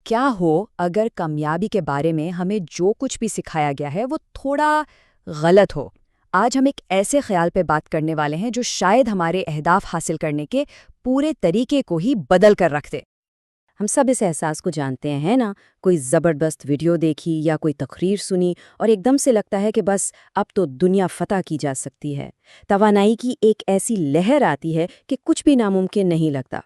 کیا ہو اگر کامیابی کے بارے میں ہمیں جو کچھ بھی سکھایا گیا ہے وہ تھوڑا غلط ہو؟ آج ہم ایک ایسے خیال پہ بات کرنے والے ہیں جو شاید ہمارے اہداف حاصل کرنے کے پورے طریقے کو ہی بدل کر رکھ دے۔ ہم سب اس احساس کو جانتے ہیں نا، کوئی زبردست ویڈیو دیکھی یا کوئی تقریر سنی اور ایک دم سے لگتا ہے کہ بس اب تو دنیا فتح کی جا سکتی ہے۔ توانائی کی ایک ایسی لہر آتی ہے کہ کچھ بھی ناممکن نہیں لگتا۔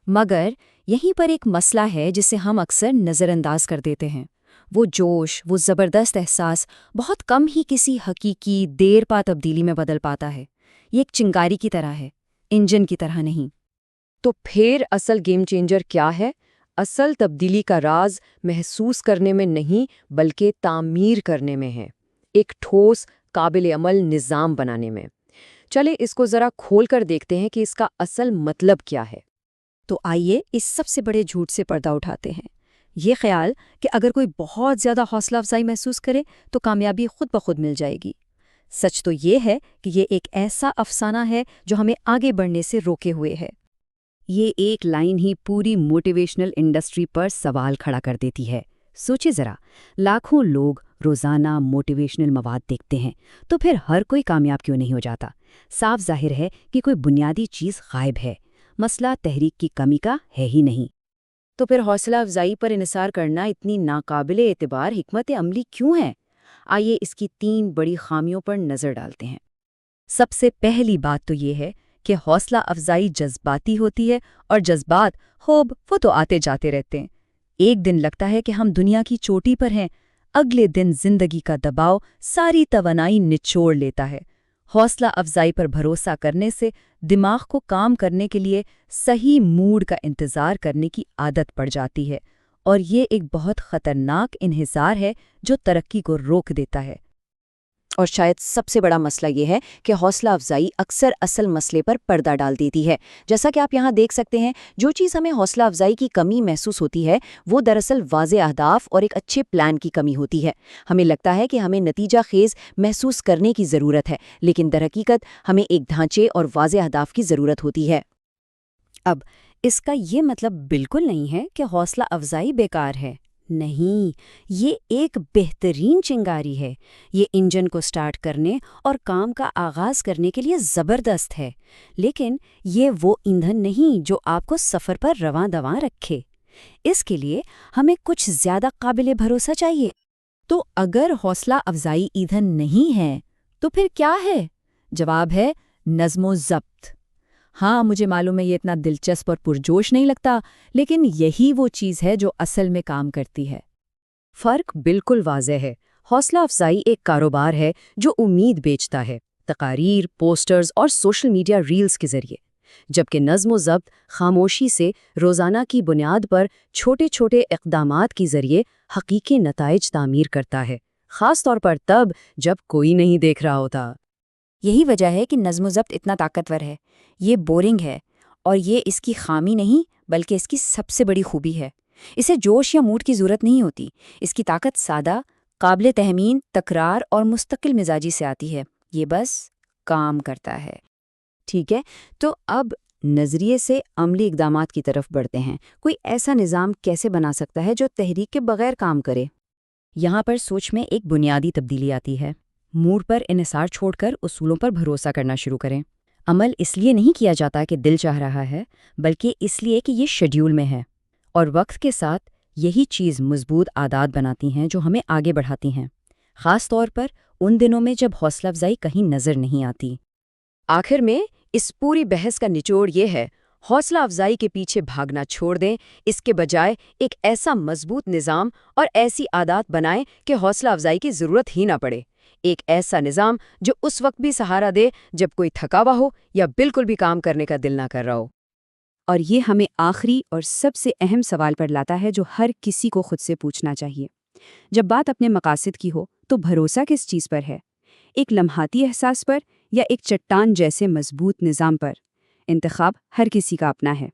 مگر یہیں پر ایک مسئلہ ہے جسے ہم اکثر نظر انداز کر دیتے ہیں۔ وہ جوش، وہ زبردست احساس بہت کم ہی کسی حقیقی دیر پا تبدیلی میں بدل پاتا ہے۔ یہ ایک چنگاری کی طرح ہے، انجن کی طرح نہیں۔ تو پھر اصل گیم چینجر کیا ہے؟ اصل تبدیلی کا راز محسوس کرنے میں نہیں بلکہ تعمیر کرنے میں ہے، ایک ٹھوس قابل عمل نظام بنانے میں۔ چلے اس کو ذرا کھول کر دیکھتے ہیں کہ اس کا اصل مطلب کیا ہے۔ تو آئیے اس سب سے بڑے جھوٹ سے پردہ اٹھاتے ہیں، یہ خیال کہ اگر کوئی بہت زیادہ حوصلہ افزائی محسوس کرے تو کامیابی خود بخود مل جائے گی۔ سچ تو یہ ہے کہ یہ ایک ایسا افسانہ ہے جو ہمیں آگے بڑھنے سے روکے ہوئے ہے۔ یہ ایک لائن ہی پوری موٹیویشنل انڈسٹری پر سوال کھڑا کر دیتی ہے۔ سوچے ذرا، لاکھوں لوگ روزانہ موٹیویشنل مواد دیکھتے ہیں، تو پھر ہر کوئی کامیاب کیوں نہیں ہو جاتا؟ صاف ظاہر ہے کہ کوئی بنیادی چیز غائب ہے۔ مسئلہ تحریک کی کمی کا ہے ہی نہیں۔ تو پھر حوصلہ افزائی پر انحصار کرنا اتنی ناقابل اعتبار حکمت عملی کیوں ہے؟ آئیے اس کی 3 بڑی خامیوں پر نظر ڈالتے ہیں۔ سب سے پہلی بات تو یہ ہے کہ حوصلہ افزائی جذباتی ہوتی ہے، اور جذبات خوب وہ تو آتے جاتے رہتے ہیں۔ ایک دن لگتا ہے کہ ہم دنیا کی چوٹی پر ہیں، اگلے دن زندگی کا دباؤ ساری توانائی نچوڑ لیتا ہے۔ حوصلہ افزائی پر بھروسہ کرنے سے دماغ کو کام کرنے کے لیے صحیح موڈ کا انتظار کرنے کی عادت پڑ جاتی ہے، اور یہ ایک بہت خطرناک انحصار ہے جو ترقی کو روک دیتا ہے۔ اور شاید سب سے بڑا مسئلہ یہ ہے کہ حوصلہ افزائی اکثر اصل مسئلے پر پردہ ڈال دیتی ہے۔ جیسا کہ آپ یہاں دیکھ سکتے ہیں، جو چیز ہمیں حوصلہ افزائی کی کمی محسوس ہوتی ہے وہ دراصل واضح اہداف اور ایک اچھے پلان کی کمی ہوتی ہے۔ ہمیں لگتا ہے کہ ہمیں نتیجہ خیز محسوس کرنے کی ضرورت ہے، لیکن درحقیقت ہمیں ایک ڈھانچے اور واضح اہداف کی ضرورت ہوتی ہے۔ اب اس کا یہ مطلب بالکل نہیں ہے کہ حوصلہ افزائی بیکار ہے۔ نہیں، یہ ایک بہترین چنگاری ہے۔ یہ انجن کو سٹارٹ کرنے اور کام کا آغاز کرنے کے لیے زبردست ہے، لیکن یہ وہ ایندھن نہیں جو آپ کو سفر پر رواں دواں رکھے۔ اس کے لیے ہمیں کچھ زیادہ قابل بھروسہ چاہیے۔ تو اگر حوصلہ افزائی ایندھن نہیں ہے تو پھر کیا ہے؟ جواب ہے نظم و ضبط۔ ہاں، مجھے معلوم ہے یہ اتنا دلچسپ اور پرجوش نہیں لگتا، لیکن یہی وہ چیز ہے جو اصل میں کام کرتی ہے۔ فرق بالکل واضح ہے۔ حوصلہ افزائی ایک کاروبار ہے جو امید بیچتا ہے، تقاریر، پوسٹرز اور سوشل میڈیا ریلز کے ذریعے، جبکہ نظم و ضبط خاموشی سے روزانہ کی بنیاد پر چھوٹے چھوٹے اقدامات کے ذریعے حقیقی نتائج تعمیر کرتا ہے، خاص طور پر تب جب کوئی نہیں دیکھ رہا ہوتا۔ یہی وجہ ہے کہ نظم و ضبط اتنا طاقتور ہے۔ یہ بورنگ ہے، اور یہ اس کی خامی نہیں بلکہ اس کی سب سے بڑی خوبی ہے۔ اسے جوش یا موڈ کی ضرورت نہیں ہوتی۔ اس کی طاقت سادہ، قابل تحمین، تکرار اور مستقل مزاجی سے آتی ہے۔ یہ بس کام کرتا ہے۔ ٹھیک ہے، تو اب نظریے سے عملی اقدامات کی طرف بڑھتے ہیں۔ کوئی ایسا نظام کیسے بنا سکتا ہے جو تحریک کے بغیر کام کرے؟ یہاں پر سوچ میں ایک بنیادی تبدیلی آتی ہے۔ موڈ پر انحصار چھوڑ کر اصولوں پر بھروسہ کرنا شروع کریں۔ عمل اس لیے نہیں کیا جاتا کہ دل چاہ رہا ہے، بلکہ اس لیے کہ یہ شیڈیول میں ہے، اور وقت کے ساتھ یہی چیز مضبوط عادات بناتی ہیں جو ہمیں آگے بڑھاتی ہیں، خاص طور پر ان دنوں میں جب حوصلہ افزائی کہیں نظر نہیں آتی۔ آخر میں اس پوری بحث کا نچوڑ یہ ہے، حوصلہ افزائی کے پیچھے بھاگنا چھوڑ دیں، اس کے بجائے ایک ایسا مضبوط نظام اور ایسی عادات بنائیں کہ حوصلہ افزائی کی ضرورت ہی نہ پڑے۔ ایک ایسا نظام جو اس وقت بھی سہارا دے جب کوئی تھکا ہوا ہو یا بالکل بھی کام کرنے کا دل نہ کر رہا ہو۔ اور یہ ہمیں آخری اور سب سے اہم سوال پر لاتا ہے جو ہر کسی کو خود سے پوچھنا چاہیے۔ جب بات اپنے مقاصد کی ہو تو بھروسہ کس چیز پر ہے؟ ایک لمحاتی احساس پر یا ایک چٹان جیسے مضبوط نظام پر؟ انتخاب ہر کسی کا اپنا ہے۔